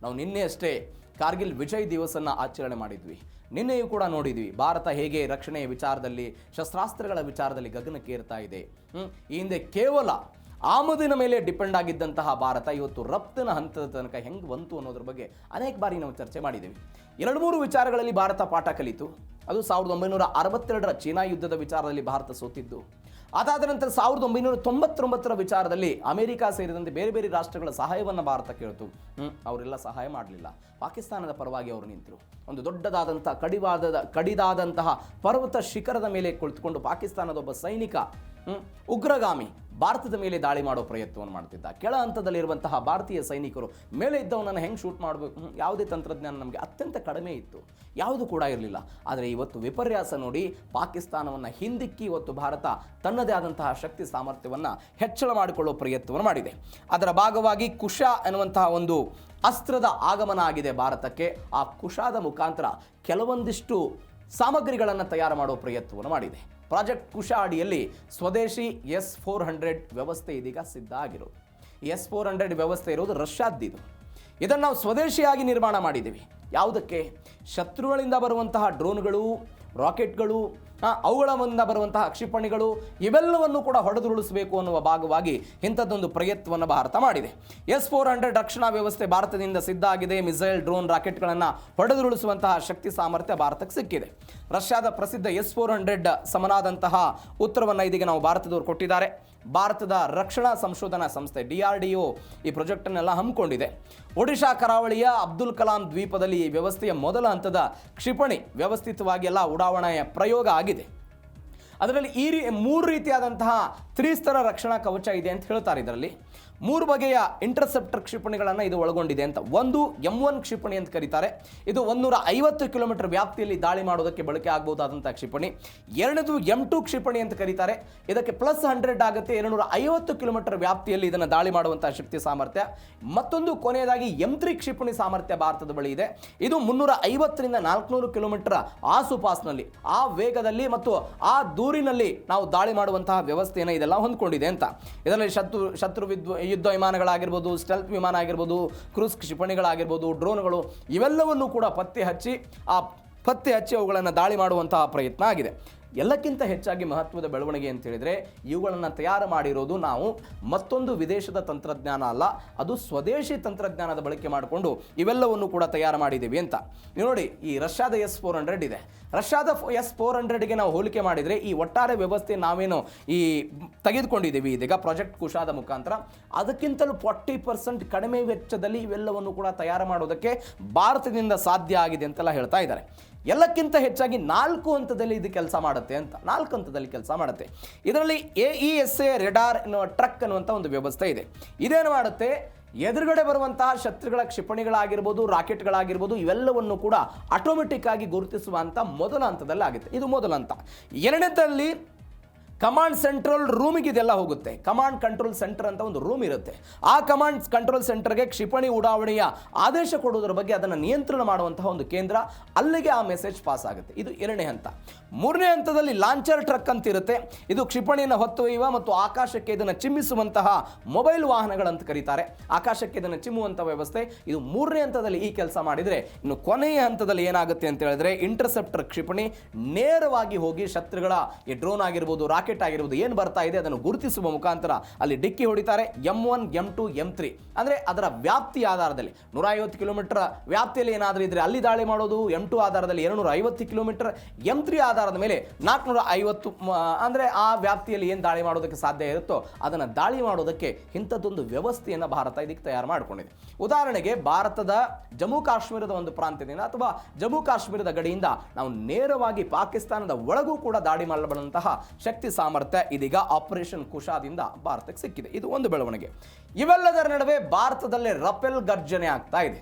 ನಾವು ನಿನ್ನೆ ಅಷ್ಟೇ ಕಾರ್ಗಿಲ್ ವಿಜಯ್ ದಿವಸನ್ನು ಆಚರಣೆ ಮಾಡಿದ್ವಿ. ನಿನ್ನೆಯೂ ಕೂಡ ನೋಡಿದ್ವಿ ಭಾರತ ಹೇಗೆ ರಕ್ಷಣೆಯ ವಿಚಾರದಲ್ಲಿ, ಶಸ್ತ್ರಾಸ್ತ್ರಗಳ ವಿಚಾರದಲ್ಲಿ ಗಗನಕ್ಕೇರ್ತಾ ಇದೆ. ಈ ಹಿಂದೆ ಕೇವಲ ಆಮದಿನ ಮೇಲೆ ಡಿಪೆಂಡ್ ಆಗಿದ್ದಂತಹ ಭಾರತ ಇವತ್ತು ರಫ್ತಿನ ಹಂತದ ತನಕ ಹೆಂಗೆ ಬಂತು ಅನ್ನೋದ್ರ ಬಗ್ಗೆ ಅನೇಕ ಬಾರಿ ನಾವು ಚರ್ಚೆ ಮಾಡಿದ್ದೇವೆ. 2-3 ವಿಚಾರಗಳಲ್ಲಿ ಭಾರತ ಪಾಠ ಕಲಿತು. ಅದು 1962ರ ಚೀನಾ ಯುದ್ಧದ ವಿಚಾರದಲ್ಲಿ ಭಾರತ ಸೋತಿದ್ದು. ಅದಾದ ನಂತರ 1999ರ ವಿಚಾರದಲ್ಲಿ ಅಮೆರಿಕ ಸೇರಿದಂತೆ ಬೇರೆ ಬೇರೆ ರಾಷ್ಟ್ರಗಳ ಸಹಾಯವನ್ನು ಭಾರತ ಕೇಳಿತು. ಅವರೆಲ್ಲ ಸಹಾಯ ಮಾಡಲಿಲ್ಲ. ಪಾಕಿಸ್ತಾನದ ಪರವಾಗಿ ಅವರು ನಿಂತರು. ಒಂದು ದೊಡ್ಡದಾದಂಥ ಕಡಿದಾದಂತಹ ಪರ್ವತ ಶಿಖರದ ಮೇಲೆ ಕುಳಿತುಕೊಂಡು ಪಾಕಿಸ್ತಾನದ ಒಬ್ಬ ಸೈನಿಕ ಉಗ್ರಗಾಮಿ ಭಾರತದ ಮೇಲೆ ದಾಳಿ ಮಾಡೋ ಪ್ರಯತ್ನವನ್ನು ಮಾಡ್ತಿದ್ದ. ಕೆಳ ಹಂತದಲ್ಲಿರುವಂತಹ ಭಾರತೀಯ ಸೈನಿಕರು ಮೇಲೆ ಇದ್ದವನನ್ನು ಹೆಂಗೆ ಶೂಟ್ ಮಾಡಬೇಕು, ಯಾವುದೇ ತಂತ್ರಜ್ಞಾನ ನಮಗೆ ಅತ್ಯಂತ ಕಡಿಮೆ ಇತ್ತು, ಯಾವುದು ಕೂಡ ಇರಲಿಲ್ಲ. ಆದರೆ ಇವತ್ತು ವಿಪರ್ಯಾಸ ನೋಡಿ, ಪಾಕಿಸ್ತಾನವನ್ನು ಹಿಂದಿಕ್ಕಿ ಇವತ್ತು ಭಾರತ ತನ್ನದೇ ಆದಂತಹ ಶಕ್ತಿ ಸಾಮರ್ಥ್ಯವನ್ನು ಹೆಚ್ಚಳ ಮಾಡಿಕೊಳ್ಳೋ ಪ್ರಯತ್ನವನ್ನು ಮಾಡಿದೆ. ಅದರ ಭಾಗವಾಗಿ ಕುಶ ಎನ್ನುವಂತಹ ಒಂದು ಅಸ್ತ್ರದ ಆಗಮನ ಆಗಿದೆ ಭಾರತಕ್ಕೆ. ಆ ಕುಶಾದ ಮುಖಾಂತರ ಕೆಲವೊಂದಿಷ್ಟು ಸಾಮಗ್ರಿಗಳನ್ನು ತಯಾರು ಮಾಡೋ ಪ್ರಯತ್ನವನ್ನು ಮಾಡಿದೆ. ಪ್ರಾಜೆಕ್ಟ್ ಕುಶ ಅಡಿಯಲ್ಲಿ ಸ್ವದೇಶಿ S-400 ವ್ಯವಸ್ಥೆ ಇದೀಗ ಸಿದ್ಧ ಆಗಿರೋದು. S-400 ವ್ಯವಸ್ಥೆ ಇರೋದು ರಷ್ಯಾದ್ದಿದು. ಇದನ್ನು ನಾವು ಸ್ವದೇಶಿಯಾಗಿ ನಿರ್ಮಾಣ ಮಾಡಿದ್ದೀವಿ. ಯಾವುದಕ್ಕೆ? ಶತ್ರುಗಳಿಂದ ಬರುವಂತಹ ಡ್ರೋನ್ಗಳು, ರಾಕೆಟ್ಗಳು, ಅವುಗಳಿಂದ ಬರುವಂತಹ ಕ್ಷಿಪಣಿಗಳು ಇವೆಲ್ಲವನ್ನು ಕೂಡ ಹೊಡೆದುರುಳಿಸಬೇಕು ಅನ್ನುವ ಭಾಗವಾಗಿ ಇಂಥದ್ದೊಂದು ಪ್ರಯತ್ನವನ್ನು ಭಾರತ ಮಾಡಿದೆ. S-400 ರಕ್ಷಣಾ ವ್ಯವಸ್ಥೆ ಭಾರತದಿಂದ ಸಿದ್ಧ ಆಗಿದೆ. ಮಿಸೈಲ್, ಡ್ರೋನ್, ರಾಕೆಟ್ಗಳನ್ನು ಹೊಡೆದುರುಳಿಸುವಂತಹ ಶಕ್ತಿ ಸಾಮರ್ಥ್ಯ ಭಾರತಕ್ಕೆ ಸಿಕ್ಕಿದೆ. ರಷ್ಯಾದ ಪ್ರಸಿದ್ಧ S-400 ಸಮನಾದಂತಹ ಉತ್ತರವನ್ನು ಇದೀಗ ನಾವು ಭಾರತದವರು ಕೊಟ್ಟಿದ್ದಾರೆ. ಭಾರತದ ರಕ್ಷಣಾ ಸಂಶೋಧನಾ ಸಂಸ್ಥೆ DRDO ಈ ಪ್ರಾಜೆಕ್ಟನ್ನೆಲ್ಲ ಹಮ್ಮಿಕೊಂಡಿದೆ. ಒಡಿಶಾ ಕರಾವಳಿಯ ಅಬ್ದುಲ್ ಕಲಾಂ ದ್ವೀಪದಲ್ಲಿ ಈ ವ್ಯವಸ್ಥೆಯ ಮೊದಲ ಹಂತದ ಕ್ಷಿಪಣಿ ವ್ಯವಸ್ಥಿತವಾಗಿ ಎಲ್ಲ ಉಡಾವಣೆಯ ಪ್ರಯೋಗ ಆಗಿದೆ. ಅದರಲ್ಲಿ 3 ರೀತಿಯಾದಂತಹ ತ್ರಿಸ್ತರ ರಕ್ಷಣಾ ಕವಚ ಇದೆ ಅಂತ ಹೇಳ್ತಾರೆ. ಇದರಲ್ಲಿ 3 ಬಗೆಯ ಇಂಟರ್ಸೆಪ್ಟರ್ ಕ್ಷಿಪಣಿಗಳನ್ನು ಇದು ಒಳಗೊಂಡಿದೆ ಅಂತ. ಒಂದು M1 ಕ್ಷಿಪಣಿ ಅಂತ ಕರೀತಾರೆ. ಇದು 150 ಕಿಲೋಮೀಟರ್ ವ್ಯಾಪ್ತಿಯಲ್ಲಿ ದಾಳಿ ಮಾಡೋದಕ್ಕೆ ಬಳಕೆ ಆಗಬಹುದಾದಂಥ ಕ್ಷಿಪಣಿ. ಎರಡನೇದು M2 ಕ್ಷಿಪಣಿ ಅಂತ ಕರೀತಾರೆ. ಇದಕ್ಕೆ +100 ಆಗುತ್ತೆ. 250 ಕಿಲೋಮೀಟರ್ ವ್ಯಾಪ್ತಿಯಲ್ಲಿ ಇದನ್ನು ದಾಳಿ ಮಾಡುವಂತಹ ಶಕ್ತಿ ಸಾಮರ್ಥ್ಯ. ಮತ್ತೊಂದು ಕೊನೆಯದಾಗಿ M3 ಕ್ಷಿಪಣಿ ಸಾಮರ್ಥ್ಯ ಭಾರತದ ಬಳಿ ಇದೆ. ಇದು 350ರಿಂದ 400 ಕಿಲೋಮೀಟರ್ ಆಸುಪಾಸಿನಲ್ಲಿ, ಆ ವೇಗದಲ್ಲಿ ಮತ್ತು ಆ ದೂರಿನಲ್ಲಿ ನಾವು ದಾಳಿ ಮಾಡುವಂತಹ ವ್ಯವಸ್ಥೆಯನ್ನು ಇದೆಲ್ಲ ಹೊಂದ್ಕೊಂಡಿದೆ ಅಂತ. ಇದರಲ್ಲಿ ಶತ್ರು ಯುದ್ಧ ವಿಮಾನಗಳಾಗಿರ್ಬೋದು, ಸ್ಟೆಲ್ತ್ ವಿಮಾನ ಆಗಿರ್ಬೋದು, ಕ್ರೂಸ್ ಕ್ಷಿಪಣಿಗಳಾಗಿರ್ಬೋದು, ಡ್ರೋನ್ಗಳು ಇವೆಲ್ಲವನ್ನು ಕೂಡ ಪತ್ತೆ ಹಚ್ಚಿ ಅವುಗಳನ್ನು ದಾಳಿ ಮಾಡುವಂತಹ ಪ್ರಯತ್ನ ಆಗಿದೆ. ಎಲ್ಲಕ್ಕಿಂತ ಹೆಚ್ಚಾಗಿ ಮಹತ್ವದ ಬೆಳವಣಿಗೆ ಅಂತ ಹೇಳಿದರೆ, ಇವುಗಳನ್ನು ತಯಾರು ಮಾಡಿರೋದು ನಾವು ಮತ್ತೊಂದು ವಿದೇಶದ ತಂತ್ರಜ್ಞಾನ ಅಲ್ಲ, ಅದು ಸ್ವದೇಶಿ ತಂತ್ರಜ್ಞಾನದ ಬಳಕೆ ಮಾಡಿಕೊಂಡು ಇವೆಲ್ಲವನ್ನು ಕೂಡ ತಯಾರು ಮಾಡಿದ್ದೀವಿ ಅಂತ. ನೀವು ನೋಡಿ, ಈ ರಷ್ಯಾದ S-400 ಇದೆ. ರಷ್ಯಾದ S-400ಗೆ ನಾವು ಹೋಲಿಕೆ ಮಾಡಿದರೆ ಈ ಒಟ್ಟಾರೆ ವ್ಯವಸ್ಥೆ ನಾವೇನು ಈ ತೆಗೆದುಕೊಂಡಿದ್ದೀವಿ ಇದೀಗ ಪ್ರಾಜೆಕ್ಟ್ ಕುಶಾದ ಮುಖಾಂತರ, ಅದಕ್ಕಿಂತಲೂ 40% ಕಡಿಮೆ ವೆಚ್ಚದಲ್ಲಿ ಇವೆಲ್ಲವನ್ನು ಕೂಡ ತಯಾರು ಮಾಡೋದಕ್ಕೆ ಭಾರತದಿಂದ ಸಾಧ್ಯ ಆಗಿದೆ ಅಂತೆಲ್ಲ ಹೇಳ್ತಾ ಇದ್ದಾರೆ. ಎಲ್ಲಕ್ಕಿಂತ ಹೆಚ್ಚಾಗಿ 4 ಹಂತದಲ್ಲಿ ಇದು ಕೆಲಸ ಮಾಡುತ್ತೆ ಅಂತ. 4 ಹಂತದಲ್ಲಿ ಕೆಲಸ ಮಾಡುತ್ತೆ. ಇದರಲ್ಲಿ AESA ರೆಡಾರ್ ಎನ್ನುವ ಟ್ರಕ್ ಅನ್ನುವಂಥ ಒಂದು ವ್ಯವಸ್ಥೆ ಇದೆ. ಇದೇನು ಮಾಡುತ್ತೆ? ಎದುರುಗಡೆ ಬರುವಂತಹ ಶತ್ರುಗಳ ಕ್ಷಿಪಣಿಗಳಾಗಿರ್ಬೋದು, ರಾಕೆಟ್ಗಳಾಗಿರ್ಬೋದು, ಇವೆಲ್ಲವನ್ನು ಕೂಡ ಆಟೋಮೆಟಿಕ್ ಆಗಿ ಗುರುತಿಸುವಂಥ ಮೊದಲ ಹಂತದಲ್ಲಿ ಆಗುತ್ತೆ. ಇದು ಮೊದಲ ಹಂತ. ಎರಡನೇದಲ್ಲಿ ಕಮಾಂಡ್ ಸೆಂಟ್ರಲ್ ರೂಮಿಗೆ ಇದೆಲ್ಲ ಹೋಗುತ್ತೆ. ಕಮಾಂಡ್ ಕಂಟ್ರೋಲ್ ಸೆಂಟರ್ ಅಂತ ಒಂದು ರೂಮ್ ಇರುತ್ತೆ. ಆ ಕಮಾಂಡ್ ಕಂಟ್ರೋಲ್ ಸೆಂಟರ್ಗೆ ಕ್ಷಿಪಣಿ ಉಡಾವಣೆಯ ಆದೇಶ ಕೊಡುವುದರ ಬಗ್ಗೆ ಅದನ್ನು ನಿಯಂತ್ರಣ ಮಾಡುವಂತಹ ಒಂದು ಕೇಂದ್ರ, ಅಲ್ಲಿಗೆ ಆ ಮೆಸೇಜ್ ಪಾಸ್ ಆಗುತ್ತೆ. ಇದು 2ನೇ ಹಂತ. 3ನೇ ಹಂತದಲ್ಲಿ ಲಾಂಚರ್ ಟ್ರಕ್ ಅಂತ ಇರುತ್ತೆ. ಇದು ಕ್ಷಿಪಣಿಯನ್ನು ಹೊತ್ತೊಯ್ಯುವ ಮತ್ತು ಆಕಾಶಕ್ಕೆ ಇದನ್ನು ಚಿಮ್ಮಿಸುವಂತಹ ಮೊಬೈಲ್ ವಾಹನಗಳಂತ ಕರೀತಾರೆ. ಆಕಾಶಕ್ಕೆ ಇದನ್ನು ಚಿಮ್ಮುವಂಥ ವ್ಯವಸ್ಥೆ. ಇದು 3ನೇ ಹಂತದಲ್ಲಿ ಈ ಕೆಲಸ ಮಾಡಿದರೆ, ಇನ್ನು ಕೊನೆಯ ಹಂತದಲ್ಲಿ ಏನಾಗುತ್ತೆ ಅಂತ ಹೇಳಿದ್ರೆ, ಇಂಟರ್ಸೆಪ್ಟರ್ ಕ್ಷಿಪಣಿ ನೇರವಾಗಿ ಹೋಗಿ ಶತ್ರುಗಳ ಈ ಡ್ರೋನ್ ಆಗಿರ್ಬೋದು, ರಾಕೆಟ್ ಆಗಿರುವುದು ಏನು ಬರ್ತಾ ಇದೆ ಅದನ್ನು ಗುರುತಿಸುವ ಮುಖಾಂತರ ಅಲ್ಲಿ ಡಿಕ್ಕಿ ಹೊಡಿತಾರೆ. M1, M2, M3 ಅಂದರೆ ಅದರ ವ್ಯಾಪ್ತಿ ಆಧಾರದಲ್ಲಿ 150 ಕಿಲೋಮೀಟರ್ ವ್ಯಾಪ್ತಿಯಲ್ಲಿ ಏನಾದರೂ ಇದ್ರೆ ಅಲ್ಲಿ ದಾಳಿ ಮಾಡೋದು. M2 ಆಧಾರದಲ್ಲಿ 250 ಕಿಲೋಮೀಟರ್, M3 ಆಧಾರದ ಮೇಲೆ 450 ಅಂದರೆ ಆ ವ್ಯಾಪ್ತಿಯಲ್ಲಿ ಏನು ದಾಳಿ ಮಾಡೋದಕ್ಕೆ ಸಾಧ್ಯ ಇರುತ್ತೋ ಅದನ್ನು ದಾಳಿ ಮಾಡೋದಕ್ಕೆ ಇಂಥದ್ದೊಂದು ವ್ಯವಸ್ಥೆಯನ್ನು ಭಾರತ ಇದಕ್ಕೆ ತಯಾರು ಮಾಡಿಕೊಂಡಿದೆ. ಉದಾಹರಣೆಗೆ ಭಾರತದ ಜಮ್ಮು ಕಾಶ್ಮೀರದ ಒಂದು ಪ್ರಾಂತ್ಯದಿಂದ ಅಥವಾ ಜಮ್ಮು ಕಾಶ್ಮೀರದ ಗಡಿಯಿಂದ ನಾವು ನೇರವಾಗಿ ಪಾಕಿಸ್ತಾನದ ಒಳಗೂ ಕೂಡ ದಾಳಿ ಮಾಡಬಲ್ಲಂತಹ ಶಕ್ತಿ ಸಾಮರ್ಥ್ಯ ಇದೀಗ ಆಪರೇಷನ್ ಕುಶಾದಿಂದ ಭಾರತಕ್ಕೆ ಸಿಕ್ಕಿದೆ. ಇದು ಒಂದು ಬೆಳವಣಿಗೆ. ಇವೆಲ್ಲದರ ನಡುವೆ ಭಾರತದಲ್ಲೇ ರಫೇಲ್ ಗರ್ಜನೆ ಆಗ್ತಾ ಇದೆ.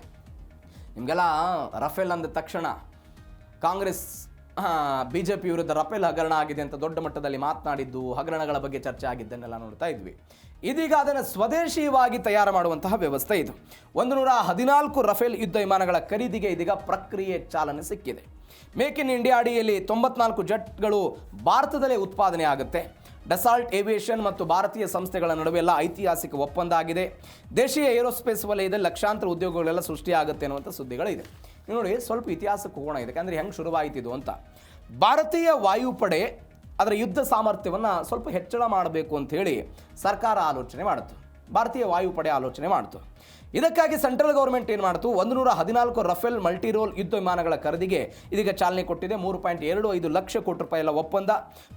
ನಿಮಗೆಲ್ಲ ರಫೇಲ್ ಅಂದ ತಕ್ಷಣ ಕಾಂಗ್ರೆಸ್ BJP ವಿರುದ್ಧ ರಫೇಲ್ ಹಗರಣ ಆಗಿದೆ ಅಂತ ದೊಡ್ಡ ಮಟ್ಟದಲ್ಲಿ ಮಾತನಾಡಿದ್ದು, ಹಗರಣಗಳ ಬಗ್ಗೆ ಚರ್ಚೆ ಆಗಿದ್ದನ್ನೆಲ್ಲ ನೋಡ್ತಾ ಇದ್ವಿ. ಇದೀಗ ಅದನ್ನು ಸ್ವದೇಶೀಯವಾಗಿ ತಯಾರು ಮಾಡುವಂತಹ ವ್ಯವಸ್ಥೆ ಇದು. 114 ರಫೇಲ್ ಯುದ್ಧ ವಿಮಾನಗಳ ಖರೀದಿಗೆ ಇದೀಗ ಪ್ರಕ್ರಿಯೆ ಚಾಲನೆ ಸಿಕ್ಕಿದೆ. ಮೇಕ್ ಇನ್ ಇಂಡಿಯಾ ಅಡಿಯಲ್ಲಿ 94 ಜೆಟ್ಗಳು ಭಾರತದಲ್ಲೇ ಉತ್ಪಾದನೆ ಆಗುತ್ತೆ. ಡಸಾಲ್ಟ್ ಏವಿಯೇಷನ್ ಮತ್ತು ಭಾರತೀಯ ಸಂಸ್ಥೆಗಳ ನಡುವೆ ಎಲ್ಲ ಐತಿಹಾಸಿಕ ಒಪ್ಪಂದ ಆಗಿದೆ. ದೇಶೀಯ ಏರೋಸ್ಪೇಸ್ ವಲಯದಲ್ಲಿ ಲಕ್ಷಾಂತರ ಉದ್ಯೋಗಗಳೆಲ್ಲ ಸೃಷ್ಟಿಯಾಗುತ್ತೆ ಅನ್ನುವಂಥ ಸುದ್ದಿಗಳಿದೆ. ನೋಡಿ, ಸ್ವಲ್ಪ ಇತಿಹಾಸಕ್ಕೆ ಹೋಗೋಣ ಇದಕ್ಕೆ, ಅಂದರೆ ಹೆಂಗೆ ಶುರುವಾಯಿತಿದು ಅಂತ. ಭಾರತೀಯ ವಾಯುಪಡೆ ಅದರ ಯುದ್ಧ ಸಾಮರ್ಥ್ಯವನ್ನು ಸ್ವಲ್ಪ ಹೆಚ್ಚಳ ಮಾಡಬೇಕು ಅಂತ ಹೇಳಿ ಸರ್ಕಾರ ಆಲೋಚನೆ ಮಾಡಿತು. ಭಾರತೀಯ ವಾಯುಪಡೆ ಆಲೋಚನೆ ಮಾಡಿತು. ಇದಕ್ಕಾಗಿ ಸೆಂಟ್ರಲ್ ಗೌರ್ಮೆಂಟ್ ಏನು ಮಾಡಿತು, 114 ರಫೇಲ್ ಮಲ್ಟಿರೋಲ್ ಯುದ್ಧ ವಿಮಾನಗಳ ಖರೀದಿಗೆ ಇದೀಗ ಚಾಲನೆ ಕೊಟ್ಟಿದೆ. 3.25 ಲಕ್ಷ ಕೋಟಿ ರೂಪಾಯಿ ಎಲ್ಲ ಒಪ್ಪಂದ.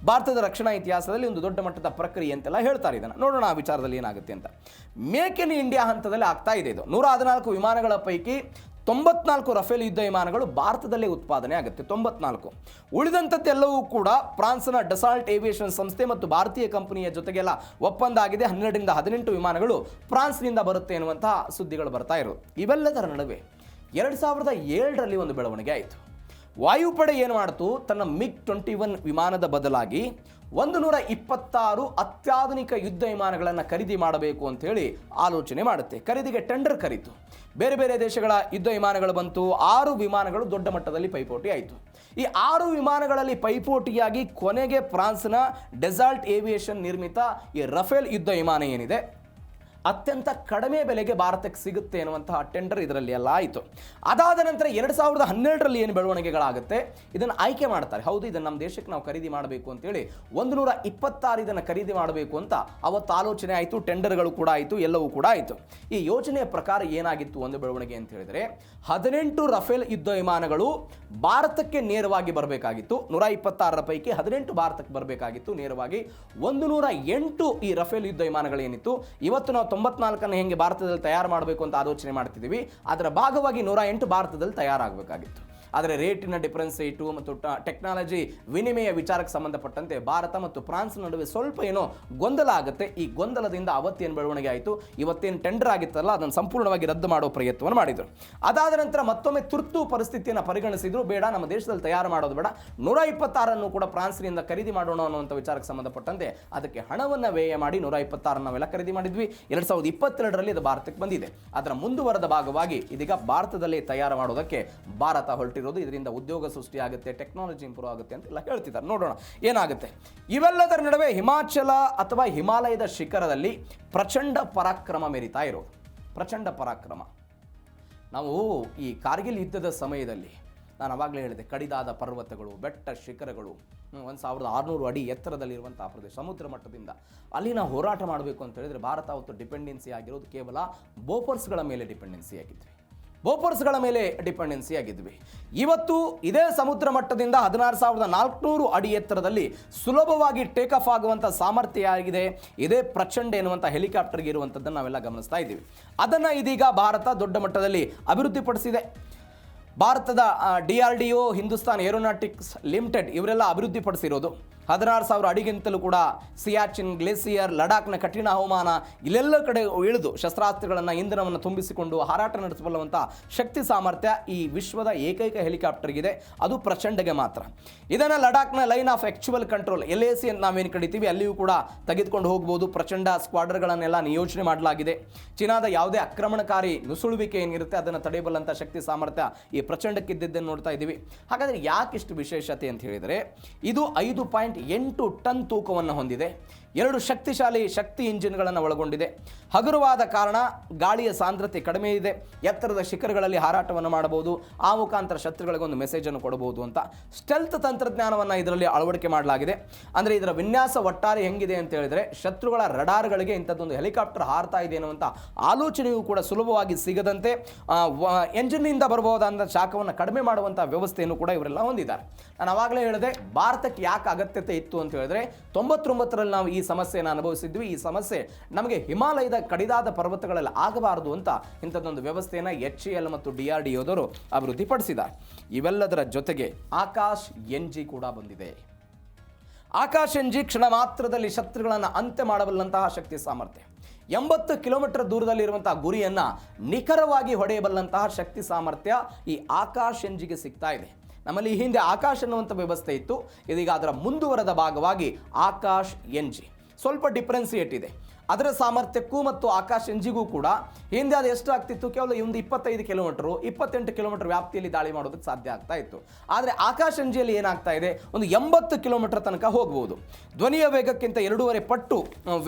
ಭಾರತದ ರಕ್ಷಣಾ ಇತಿಹಾಸದಲ್ಲಿ ಒಂದು ದೊಡ್ಡ ಮಟ್ಟದ ಪ್ರಕ್ರಿಯೆ ಅಂತೆಲ್ಲ ಹೇಳ್ತಾರೆ. ಇದನ್ನು ನೋಡೋಣ ಆ ವಿಚಾರದಲ್ಲಿ ಏನಾಗುತ್ತೆ ಅಂತ. ಮೇಕ್ ಇನ್ ಇಂಡಿಯಾ ಹಂತದಲ್ಲಿ ಆಗ್ತಾ ಇದೆ ಇದು. 114 ವಿಮಾನಗಳ ಪೈಕಿ 94 ರಫೇಲ್ ಯುದ್ಧ ವಿಮಾನಗಳು ಭಾರತದಲ್ಲೇ ಉತ್ಪಾದನೆ ಆಗುತ್ತೆ. 94 ಉಳಿದಂಥದ್ದೆಲ್ಲವೂ ಕೂಡ ಫ್ರಾನ್ಸ್ನ ಡಸಾಲ್ಟ್ ಏವಿಯೇಷನ್ ಸಂಸ್ಥೆ ಮತ್ತು ಭಾರತೀಯ ಕಂಪನಿಯ ಜೊತೆಗೆಲ್ಲ ಒಪ್ಪಂದ ಆಗಿದೆ. 12ರಿಂದ 18 ವಿಮಾನಗಳು ಫ್ರಾನ್ಸ್ನಿಂದ ಬರುತ್ತೆ ಎನ್ನುವಂತಹ ಸುದ್ದಿಗಳು ಬರ್ತಾ ಇರೋದು. ಇವೆಲ್ಲದರ ನಡುವೆ 2007ರಲ್ಲಿ ಒಂದು ಬೆಳವಣಿಗೆ ಆಯಿತು. ವಾಯುಪಡೆ ಏನು ಮಾಡ್ತು, ತನ್ನ MiG-21 ವಿಮಾನದ ಬದಲಾಗಿ 126 ಅತ್ಯಾಧುನಿಕ ಯುದ್ಧ ವಿಮಾನಗಳನ್ನು ಖರೀದಿ ಮಾಡಬೇಕು ಅಂತ ಹೇಳಿ ಆಲೋಚನೆ ಮಾಡುತ್ತೆ. ಖರೀದಿಗೆ ಟೆಂಡರ್ ಕರೀತು. ಬೇರೆ ಬೇರೆ ದೇಶಗಳ ಯುದ್ಧ ವಿಮಾನಗಳು ಬಂತು. 6 ವಿಮಾನಗಳು ದೊಡ್ಡ ಮಟ್ಟದಲ್ಲಿ ಪೈಪೋಟಿ ಆಯಿತು. ಈ 6 ವಿಮಾನಗಳಲ್ಲಿ ಪೈಪೋಟಿಯಾಗಿ ಕೊನೆಗೆ ಫ್ರಾನ್ಸ್ನ ಡೆಸಾಲ್ಟ್ ಏವಿಯೇಷನ್ ನಿರ್ಮಿತ ಈ ರಫೇಲ್ ಯುದ್ಧ ವಿಮಾನ ಏನಿದೆ ಅತ್ಯಂತ ಕಡಿಮೆ ಬೆಲೆಗೆ ಭಾರತಕ್ಕೆ ಸಿಗುತ್ತೆ ಎನ್ನುವಂತಹ ಟೆಂಡರ್ ಇದರಲ್ಲಿ ಎಲ್ಲ ಆಯಿತು. ಅದಾದ ನಂತರ 2012ರಲ್ಲಿ ಏನು ಬೆಳವಣಿಗೆಗಳಾಗುತ್ತೆ, ಇದನ್ನು ಆಯ್ಕೆ ಮಾಡ್ತಾರೆ. ಹೌದು, ಇದನ್ನು ನಮ್ಮ ದೇಶಕ್ಕೆ ನಾವು ಖರೀದಿ ಮಾಡಬೇಕು ಅಂತೇಳಿ 126 ಇದನ್ನು ಖರೀದಿ ಮಾಡಬೇಕು ಅಂತ ಅವತ್ತು ಆಲೋಚನೆ ಆಯಿತು. ಟೆಂಡರ್ಗಳು ಕೂಡ ಆಯಿತು, ಎಲ್ಲವೂ ಕೂಡ ಆಯಿತು. ಈ ಯೋಜನೆಯ ಪ್ರಕಾರ ಏನಾಗಿತ್ತು ಒಂದು ಬೆಳವಣಿಗೆ ಅಂತ ಹೇಳಿದರೆ, 18 ರಫೇಲ್ ಯುದ್ಧ ವಿಮಾನಗಳು ಭಾರತಕ್ಕೆ ನೇರವಾಗಿ ಬರಬೇಕಾಗಿತ್ತು. 126ರ ಪೈಕಿ 18 ಭಾರತಕ್ಕೆ ಬರಬೇಕಾಗಿತ್ತು ನೇರವಾಗಿ. 108 ಈ ರಫೇಲ್ ಯುದ್ಧ ವಿಮಾನಗಳೇನಿತ್ತು, ಇವತ್ತು ನಾವು 94ಅನ್ನು ಹೆಂಗೆ ಭಾರತದಲ್ಲಿ ತಯಾರು ಮಾಡಬೇಕು ಅಂತ ಆಲೋಚನೆ ಮಾಡ್ತಿದ್ದೀವಿ, ಅದರ ಭಾಗವಾಗಿ 108 ಭಾರತದಲ್ಲಿ ತಯಾರಾಗಬೇಕಾಗಿತ್ತು. ಆದರೆ ರೇಟಿನ ಡಿಫರೆನ್ಸೇಟು ಮತ್ತು ಟೆಕ್ನಾಲಜಿ ವಿನಿಮಯ ವಿಚಾರಕ್ಕೆ ಸಂಬಂಧಪಟ್ಟಂತೆ ಭಾರತ ಮತ್ತು ಫ್ರಾನ್ಸ್ ನಡುವೆ ಸ್ವಲ್ಪ ಏನೋ ಗೊಂದಲ ಆಗುತ್ತೆ. ಈ ಗೊಂದಲದಿಂದ ಅವತ್ತೇನು ಬೆಳವಣಿಗೆ ಆಯಿತು, ಇವತ್ತೇನು ಟೆಂಡರ್ ಆಗಿತ್ತಲ್ಲ ಅದನ್ನು ಸಂಪೂರ್ಣವಾಗಿ ರದ್ದು ಮಾಡೋ ಪ್ರಯತ್ನವನ್ನು ಮಾಡಿದರು. ಅದಾದ ನಂತರ ಮತ್ತೊಮ್ಮೆ ತುರ್ತು ಪರಿಸ್ಥಿತಿಯನ್ನು ಪರಿಗಣಿಸಿದ್ರು. ಬೇಡ, ನಮ್ಮ ದೇಶದಲ್ಲಿ ತಯಾರು ಮಾಡೋದು ಬೇಡ, 126ಅನ್ನು ಕೂಡ ಫ್ರಾನ್ಸ್ನಿಂದ ಖರೀದಿ ಮಾಡೋಣ ಅನ್ನುವಂಥ ವಿಚಾರಕ್ಕೆ ಸಂಬಂಧಪಟ್ಟಂತೆ ಅದಕ್ಕೆ ಹಣವನ್ನು ವ್ಯಯ ಮಾಡಿ 126 ನಾವೆಲ್ಲ ಖರೀದಿ ಮಾಡಿದ್ವಿ. 2022ರಲ್ಲಿ ಅದು ಭಾರತಕ್ಕೆ ಬಂದಿದೆ. ಅದರ ಮುಂದುವರೆದ ಭಾಗವಾಗಿ ಇದೀಗ ಭಾರತದಲ್ಲಿ ತಯಾರು ಮಾಡೋದಕ್ಕೆ ಭಾರತ ಹೊರಟಿರೋದು. ಇದರಿಂದ ಉದ್ಯೋಗ ಸೃಷ್ಟಿಯಾಗುತ್ತೆ, ಟೆಕ್ನಾಲಜಿ ಇಂಪ್ರೂವ್ ಆಗುತ್ತೆ ಅಂತೆಲ್ಲ ಹೇಳ್ತಿದ್ದಾರೆ. ನೋಡೋಣ ಏನಾಗುತ್ತೆ. ಇವೆಲ್ಲದರ ನಡುವೆ ಹಿಮಾಚಲ ಅಥವಾ ಹಿಮಾಲಯದ ಶಿಖರದಲ್ಲಿ ಪ್ರಚಂಡ ಪರಾಕ್ರಮ ಮೆರಿತಾ ಇರೋದು. ಪ್ರಚಂಡ ಪರಾಕ್ರಮ. ನಾವು ಈ ಕಾರ್ಗಿಲ್ ಯುದ್ಧದ ಸಮಯದಲ್ಲಿ ನಾನು ಅವಾಗಲೇ ಹೇಳಿದೆ, ಕಡಿದಾದ ಪರ್ವತಗಳು, ಬೆಟ್ಟ ಶಿಖರಗಳು, 1600 ಅಡಿ ಎತ್ತರದಲ್ಲಿರುವಂಥ ಪ್ರದೇಶ, ಸಮುದ್ರ ಮಟ್ಟದಿಂದ ಅಲ್ಲಿ ನಾವು ಹೋರಾಟ ಮಾಡಬೇಕು ಅಂತ ಹೇಳಿದರೆ ಭಾರತ ಅವತ್ತು ಡಿಪೆಂಡೆನ್ಸಿ ಆಗಿರೋದು ಕೇವಲ ಬೋಫರ್ಸ್ಗಳ ಮೇಲೆ ಡಿಪೆಂಡೆನ್ಸಿ ಆಗಿದ್ವಿ. ಬೋಫರ್ಸ್ಗಳ ಮೇಲೆ ಡಿಪೆಂಡೆನ್ಸಿ ಆಗಿದ್ವಿ. ಇವತ್ತು ಇದೇ ಸಮುದ್ರ ಮಟ್ಟದಿಂದ 16,400 ಅಡಿ ಎತ್ತರದಲ್ಲಿ ಸುಲಭವಾಗಿ ಟೇಕ್ ಆಫ್ ಆಗುವಂಥ ಸಾಮರ್ಥ್ಯ ಆಗಿದೆ. ಇದೇ ಪ್ರಚಂಡ ಎನ್ನುವಂಥ ಹೆಲಿಕಾಪ್ಟರ್ಗೆ ಇರುವಂಥದ್ದನ್ನು ನಾವೆಲ್ಲ ಗಮನಿಸ್ತಾ ಇದ್ದೀವಿ. ಅದನ್ನು ಇದೀಗ ಭಾರತ ದೊಡ್ಡ ಮಟ್ಟದಲ್ಲಿ ಅಭಿವೃದ್ಧಿಪಡಿಸಿದೆ. ಭಾರತದ DRDO, ಹಿಂದೂಸ್ತಾನ್ ಏರೋನಾಟಿಕ್ಸ್ ಲಿಮಿಟೆಡ್ ಇವರೆಲ್ಲ ಅಭಿವೃದ್ಧಿಪಡಿಸಿರೋದು. 16,000 ಅಡಿಗಿಂತಲೂ ಕೂಡ ಸಿಯಾಚಿನ್ ಗ್ಲೇಸಿಯರ್, ಲಡಾಖ್ನ ಕಠಿಣ ಹವಾಮಾನ, ಇಲ್ಲೆಲ್ಲ ಕಡೆ ಇಳಿದು ಶಸ್ತ್ರಾಸ್ತ್ರಗಳನ್ನು, ಇಂಧನವನ್ನು ತುಂಬಿಸಿಕೊಂಡು ಹಾರಾಟ ನಡೆಸಬಲ್ಲುವಂಥ ಶಕ್ತಿ ಸಾಮರ್ಥ್ಯ ಈ ವಿಶ್ವದ ಏಕೈಕ ಹೆಲಿಕಾಪ್ಟರ್ಗಿದೆ. ಅದು ಪ್ರಚಂಡಗೆ ಮಾತ್ರ. ಇದನ್ನು ಲಡಾಖ್ನ line of actual control LAC ಅಂತ ನಾವೇನು ಕಡಿತೀವಿ ಅಲ್ಲಿಯೂ ಕೂಡ ತೆಗೆದುಕೊಂಡು ಹೋಗ್ಬೋದು. ಪ್ರಚಂಡ ಸ್ಕ್ವಾಡ್ರ್ಗಳನ್ನೆಲ್ಲ ನಿಯೋಜನೆ ಮಾಡಲಾಗಿದೆ. ಚೀನಾದ ಯಾವುದೇ ಆಕ್ರಮಣಕಾರಿ ನುಸುಳುವಿಕೆ ಏನಿರುತ್ತೆ ಅದನ್ನು ತಡೆಯಬಲ್ಲಂಥ ಶಕ್ತಿ ಸಾಮರ್ಥ್ಯ ಈ ಪ್ರಚಂಡಕ್ಕಿದ್ದನ್ನು ನೋಡ್ತಾ ಇದ್ದೀವಿ. ಹಾಗಾದರೆ ಯಾಕಿಷ್ಟು ವಿಶೇಷತೆ ಅಂತ ಹೇಳಿದರೆ, ಇದು 5.8 ಟನ್ ತೂಕವನ್ನು ಹೊಂದಿದೆ. 2 ಶಕ್ತಿಶಾಲಿ ಶಕ್ತಿ ಇಂಜಿನ್ಗಳನ್ನು ಒಳಗೊಂಡಿದೆ. ಹಗುರವಾದ ಕಾರಣ ಗಾಳಿಯ ಸಾಂದ್ರತೆ ಕಡಿಮೆ ಇದೆ. ಎತ್ತರದ ಶಿಖರಗಳಲ್ಲಿ ಹಾರಾಟವನ್ನು ಮಾಡಬಹುದು. ಆ ಮುಖಾಂತರ ಶತ್ರುಗಳಿಗೆ ಒಂದು ಮೆಸೇಜನ್ನು ಕೊಡಬಹುದು ಅಂತ ಸ್ಟೆಲ್ತ್ ತಂತ್ರಜ್ಞಾನವನ್ನು ಇದರಲ್ಲಿ ಅಳವಡಿಕೆ ಮಾಡಲಾಗಿದೆ. ಅಂದರೆ ಇದರ ವಿನ್ಯಾಸ ಒಟ್ಟಾರೆ ಹೆಂಗಿದೆ ಅಂತ ಹೇಳಿದರೆ, ಶತ್ರುಗಳ ರಡಾರ್ಗಳಿಗೆ ಇಂಥದ್ದೊಂದು ಹೆಲಿಕಾಪ್ಟರ್ ಹಾರ್ತಾ ಇದೆ ಅನ್ನುವಂಥ ಆಲೋಚನೆಯೂ ಕೂಡ ಸುಲಭವಾಗಿ ಸಿಗದಂತೆ ಎಂಜಿನ್ನಿಂದ ಬರಬಹುದಾದ ಶಾಖವನ್ನು ಕಡಿಮೆ ಮಾಡುವಂಥ ವ್ಯವಸ್ಥೆಯನ್ನು ಕೂಡ ಇವರೆಲ್ಲ ಹೊಂದಿದ್ದಾರೆ. ನಾನು ಆವಾಗಲೇ ಹೇಳಿದೆ, ಭಾರತಕ್ಕೆ ಯಾಕೆ ಅಗತ್ಯತೆ ಇತ್ತು ಅಂತ ಹೇಳಿದ್ರೆ, 99ರಲ್ಲಿ ನಾವು ಈ ಸಮಸ್ಯೆಯನ್ನು ಅನುಭವಿಸಿದ್ವಿ. ಈ ಸಮಸ್ಯೆ ನಮಗೆ ಹಿಮಾಲಯದ ಕಡಿದಾದ ಪರ್ವತಗಳಲ್ಲಿ ಆಗಬಾರದು ಅಂತ ಇಂಥದ್ದೊಂದು ವ್ಯವಸ್ಥೆಯನ್ನು HAL ಮತ್ತು DRDOದವರು ಅಭಿವೃದ್ಧಿಪಡಿಸಿದ್ದಾರೆ. ಇವೆಲ್ಲದರ ಜೊತೆಗೆ ಆಕಾಶ್ NG ಕೂಡ ಬಂದಿದೆ. ಆಕಾಶ್ NG ಕ್ಷಣ ಮಾತ್ರದಲ್ಲಿ ಶತ್ರುಗಳನ್ನು ಅಂತ್ಯ ಮಾಡಬಲ್ಲಂತಹ ಶಕ್ತಿ ಸಾಮರ್ಥ್ಯ. 80 ಕಿಲೋಮೀಟರ್ ದೂರದಲ್ಲಿರುವಂತಹ ಗುರಿಯನ್ನು ನಿಖರವಾಗಿ ಹೊಡೆಯಬಲ್ಲಂತಹ ಶಕ್ತಿ ಸಾಮರ್ಥ್ಯ ಈ ಆಕಾಶ್ NGಗೆ ಸಿಗ್ತಾ ಇದೆ. ನಮ್ಮಲ್ಲಿ ಈ ಹಿಂದೆ ಆಕಾಶ್ ಅನ್ನುವಂಥ ವ್ಯವಸ್ಥೆ ಇತ್ತು. ಇದೀಗ ಅದರ ಮುಂದುವರೆದ ಭಾಗವಾಗಿ ಆಕಾಶ್ NG. ಸ್ವಲ್ಪ ಡಿಫ್ರೆನ್ಸಿಯೇಟ್ ಇದೆ. ಅದರ ಸಾಮರ್ಥ್ಯಕ್ಕೂ ಮತ್ತು ಆಕಾಶ್ ಎನ್ಜಿಗೂ ಕೂಡ ಹಿಂದೆ ಅದು ಎಷ್ಟು ಆಗ್ತಿತ್ತು, ಕೇವಲ ಒಂದು 25 ಕಿಲೋಮೀಟರ್ 28 ಕಿಲೋಮೀಟರ್ ವ್ಯಾಪ್ತಿಯಲ್ಲಿ ದಾಳಿ ಮಾಡೋದಕ್ಕೆ ಸಾಧ್ಯ ಆಗ್ತಾ ಇತ್ತು. ಆದರೆ ಆಕಾಶ್ ಎನ್ಜಿಯಲ್ಲಿ ಏನಾಗ್ತಾ ಇದೆ, ಒಂದು 80 ಕಿಲೋಮೀಟರ್ ತನಕ ಹೋಗ್ಬೋದು. ಧ್ವನಿಯ ವೇಗಕ್ಕಿಂತ 2.5 ಪಟ್ಟು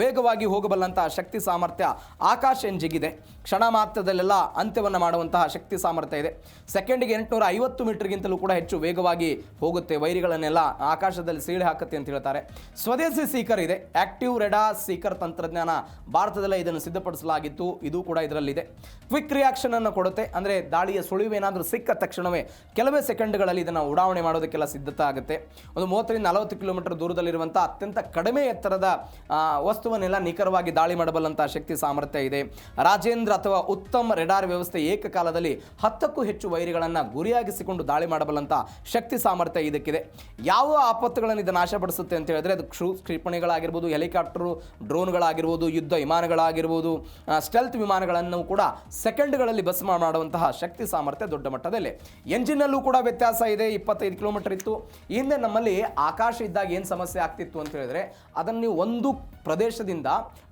ವೇಗವಾಗಿ ಹೋಗಬಲ್ಲಂತಹ ಶಕ್ತಿ ಸಾಮರ್ಥ್ಯ ಆಕಾಶ್ ಎನ್ಜಿಗಿದೆ. ಕ್ಷಣ ಮಾತ್ರದಲ್ಲೆಲ್ಲ ಅಂತ್ಯವನ್ನು ಮಾಡುವಂತಹ ಶಕ್ತಿ ಸಾಮರ್ಥ್ಯ ಇದೆ. ಸೆಕೆಂಡಿಗೆ 850 ಮೀಟರ್ಗಿಂತಲೂ ಕೂಡ ಹೆಚ್ಚು ವೇಗವಾಗಿ ಹೋಗುತ್ತೆ, ವೈರಿಗಳನ್ನೆಲ್ಲ ಆಕಾಶದಲ್ಲಿ ಸೀಳೆ ಹಾಕುತ್ತೆ ಅಂತ ಹೇಳ್ತಾರೆ. ಸ್ವದೇಶಿ ಸೀಕರ್ ಇದೆ, ಆಕ್ಟಿವ್ ರೆಡಾರ್ ಸೀಕರ್ ತಂತ್ರಜ್ಞಾನ ಭಾರತದಲ್ಲೇ ಇದನ್ನು ಸಿದ್ಧಪಡಿಸಲಾಗಿತ್ತು, ಇದು ಕೂಡ ಇದರಲ್ಲಿದೆ. ಕ್ವಿಕ್ ರಿಯಾಕ್ಷನ್ ಅನ್ನು ಕೊಡುತ್ತೆ, ಅಂದರೆ ದಾಳಿಯ ಸುಳಿವು ಏನಾದರೂ ಸಿಕ್ಕ ತಕ್ಷಣವೇ ಕೆಲವೇ ಸೆಕೆಂಡ್ಗಳಲ್ಲಿ ಇದನ್ನು ಉಡಾವಣೆ ಮಾಡೋದಕ್ಕೆಲ್ಲ ಸಿದ್ಧತೆ ಆಗುತ್ತೆ. ಒಂದು 30-40 ಕಿಲೋಮೀಟರ್ ದೂರದಲ್ಲಿರುವಂಥ ಅತ್ಯಂತ ಕಡಿಮೆ ಎತ್ತರದ ವಸ್ತುವನ್ನೆಲ್ಲ ನಿಖರವಾಗಿ ದಾಳಿ ಮಾಡಬಲ್ಲಂತಹ ಶಕ್ತಿ ಸಾಮರ್ಥ್ಯ ಇದೆ. ರಾಜೇಂದ್ರ ಅಥವಾ ಉತ್ತಮ ರೆಡಾರ್ ವ್ಯವಸ್ಥೆ ಏಕಕಾಲದಲ್ಲಿ 10ಕ್ಕೂ ಹೆಚ್ಚು ವೈರಿಗಳನ್ನು ಗುರಿಯಾಗಿಸಿಕೊಂಡು ದಾಳಿ ಮಾಡಬಲ್ಲಂಥ ಶಕ್ತಿ ಸಾಮರ್ಥ್ಯ ಇದಕ್ಕಿದೆ. ಯಾವ ಆಪತ್ತುಗಳನ್ನು ಇದು ನಾಶಪಡಿಸುತ್ತೆ ಅಂತ ಹೇಳಿದ್ರೆ, ಅದು ಕ್ಷಿಪಣಿಗಳಾಗಿರ್ಬೋದು, ಹೆಲಿಕಾಪ್ಟರು, ಡ್ರೋನ್ಗಳಾಗಿರ್ಬೋದು, ಯುದ್ಧ ವಿಮಾನಗಳಾಗಿರ್ಬೋದು, ಸ್ಟೆಲ್ತ್ ವಿಮಾನಗಳನ್ನು ಕೂಡ ಸೆಕೆಂಡ್ಗಳಲ್ಲಿ ಭಸ್ಮ ಮಾಡುವಂತಹ ಶಕ್ತಿ ಸಾಮರ್ಥ್ಯ ದೊಡ್ಡ ಮಟ್ಟದಲ್ಲಿ. ಎಂಜಿನಲ್ಲೂ ಕೂಡ ವ್ಯತ್ಯಾಸ ಇದೆ. 25 ಕಿಲೋಮೀಟರ್ ಇತ್ತು ಹಿಂದೆ. ನಮ್ಮಲ್ಲಿ ಆಕಾಶ ಇದ್ದಾಗ ಏನು ಸಮಸ್ಯೆ ಆಗ್ತಿತ್ತು ಅಂತ ಹೇಳಿದ್ರೆ, ಅದನ್ನು ನೀವು ಒಂದು ಪ್ರದೇಶದಿಂದ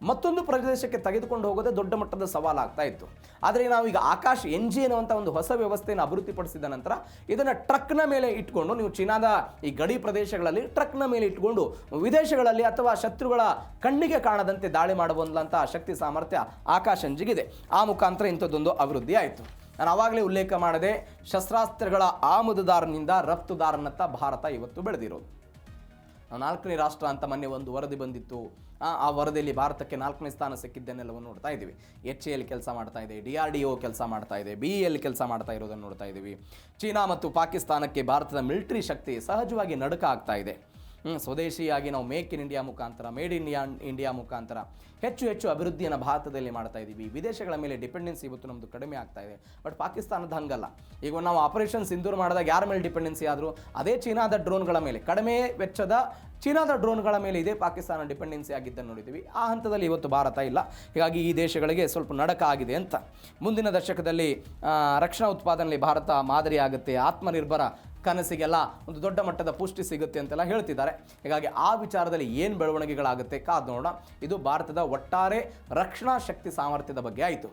ಮತ್ತೊಂದು ಪ್ರದೇಶಕ್ಕೆ ತೆಗೆದುಕೊಂಡು ಹೋಗೋದೇ ದೊಡ್ಡ ಮಟ್ಟದ ಸವಾಲಾಗ್ತಾ ಇತ್ತು. ಆದರೆ ನಾವು ಈಗ ಆಕಾಶ್ ಎನ್ಜಿ ಅನ್ನುವಂಥ ಒಂದು ಹೊಸ ವ್ಯವಸ್ಥೆಯನ್ನು ಅಭಿವೃದ್ಧಿಪಡಿಸಿದ ನಂತರ ಇದನ್ನು ಟ್ರಕ್ನ ಮೇಲೆ ಇಟ್ಕೊಂಡು, ನೀವು ಚೀನಾದ ಈ ಗಡಿ ಪ್ರದೇಶಗಳಲ್ಲಿ ಟ್ರಕ್ನ ಮೇಲೆ ಇಟ್ಕೊಂಡು ವಿದೇಶಗಳಲ್ಲಿ ಅಥವಾ ಶತ್ರುಗಳ ಕಣ್ಣಿಗೆ ಕಾಣದಂತೆ ದಾಳಿ ಮಾಡಬಲ್ಲಂತಹ ಶಕ್ತಿ ಸಾಮರ್ಥ್ಯ ಆಕಾಶ್ ಎನ್ಜಿಗಿದೆ. ಆ ಮುಖಾಂತರ ಇಂಥದ್ದೊಂದು ಅಭಿವೃದ್ಧಿ ಆಯಿತು. ನಾನು ಆವಾಗಲೇ ಉಲ್ಲೇಖ ಮಾಡಿದೆ, ಶಸ್ತ್ರಾಸ್ತ್ರಗಳ ಆಮದುದಾರನಿಂದ ರಫ್ತುದಾರನತ್ತ ಭಾರತ ಇವತ್ತು ಬೆಳೆದಿರೋದು. 4ನೇ ರಾಷ್ಟ್ರ ಅಂತ ಮೊನ್ನೆ ಒಂದು ವರದಿ ಬಂದಿತ್ತು. ಆ ವರದಿಯಲ್ಲಿ ಭಾರತಕ್ಕೆ 4ನೇ ಸ್ಥಾನ ಸಿಕ್ಕಿದ್ದನ್ನೆಲ್ಲವನ್ನು ನೋಡ್ತಾ ಇದ್ದೀವಿ. HAL ಕೆಲಸ ಮಾಡ್ತಾ ಇದೆ, DRDO ಕೆಲಸ ಮಾಡ್ತಾ ಇದೆ, BEL ಕೆಲಸ ಮಾಡ್ತಾ ಇರೋದನ್ನು ನೋಡ್ತಾ ಇದ್ದೀವಿ. ಚೀನಾ ಮತ್ತು ಪಾಕಿಸ್ತಾನಕ್ಕೆ ಭಾರತದ ಮಿಲಿಟರಿ ಶಕ್ತಿ ಸಹಜವಾಗಿ ನಡುಕ ಆಗ್ತಾ ಇದೆ. ಸ್ವದೇಶಿಯಾಗಿ ನಾವು ಮೇಕ್ ಇನ್ ಇಂಡಿಯಾ ಮುಖಾಂತರ, ಮೇಡ್ ಇನ್ ಇಂಡಿಯಾ ಮುಖಾಂತರ ಹೆಚ್ಚು ಅಭಿವೃದ್ಧಿಯನ್ನು ಭಾರತದಲ್ಲಿ ಮಾಡ್ತಾ ಇದ್ದೀವಿ. ವಿದೇಶಗಳ ಮೇಲೆ ಡಿಪೆಂಡೆನ್ಸಿ ಇವತ್ತು ನಮ್ಮದು ಕಡಿಮೆ ಆಗ್ತಾ ಇದೆ. ಬಟ್ ಪಾಕಿಸ್ತಾನದ ಹಂಗಲ್ಲ. ಈಗ ನಾವು ಆಪರೇಷನ್ ಸಿಂಧೂರ್ ಮಾಡಿದಾಗ ಯಾರ ಮೇಲೆ ಡಿಪೆಂಡೆನ್ಸಿ ಆದರೂ, ಅದೇ ಚೀನಾದ ಡ್ರೋನ್ಗಳ ಮೇಲೆ, ಕಡಿಮೆ ವೆಚ್ಚದ ಚೀನಾದ ಡ್ರೋನ್ಗಳ ಮೇಲೆ ಇದೇ ಪಾಕಿಸ್ತಾನ ಡಿಪೆಂಡೆನ್ಸಿ ಆಗಿದ್ದನ್ನು ನೋಡಿದ್ದೀವಿ. ಆ ಹಂತದಲ್ಲಿ ಇವತ್ತು ಭಾರತ ಇಲ್ಲ. ಹೀಗಾಗಿ ಈ ದೇಶಗಳಿಗೆ ಸ್ವಲ್ಪ ನಡಕ ಆಗಿದೆ ಅಂತ. ಮುಂದಿನ ದಶಕದಲ್ಲಿ ರಕ್ಷಣಾ ಉತ್ಪಾದನೆಯಲ್ಲಿ ಭಾರತ ಮಾದರಿ ಆಗುತ್ತೆ, ಆತ್ಮನಿರ್ಭರ ಕನಸಿಗೆಲ್ಲ ಒಂದು ದೊಡ್ಡ ಮಟ್ಟದ ಪುಷ್ಟಿ ಸಿಗುತ್ತೆ ಅಂತೆಲ್ಲ ಹೇಳ್ತಿದ್ದಾರೆ. ಹೀಗಾಗಿ ಆ ವಿಚಾರದಲ್ಲಿ ಏನು ಬೆಳವಣಿಗೆಗಳಾಗುತ್ತೆ ಕಾದು ನೋಡೋಣ. ಇದು ಭಾರತದ ಒಟ್ಟಾರೆ ರಕ್ಷಣಾ ಶಕ್ತಿ ಸಾಮರ್ಥ್ಯದ ಬಗ್ಗೆ ಆಯಿತು.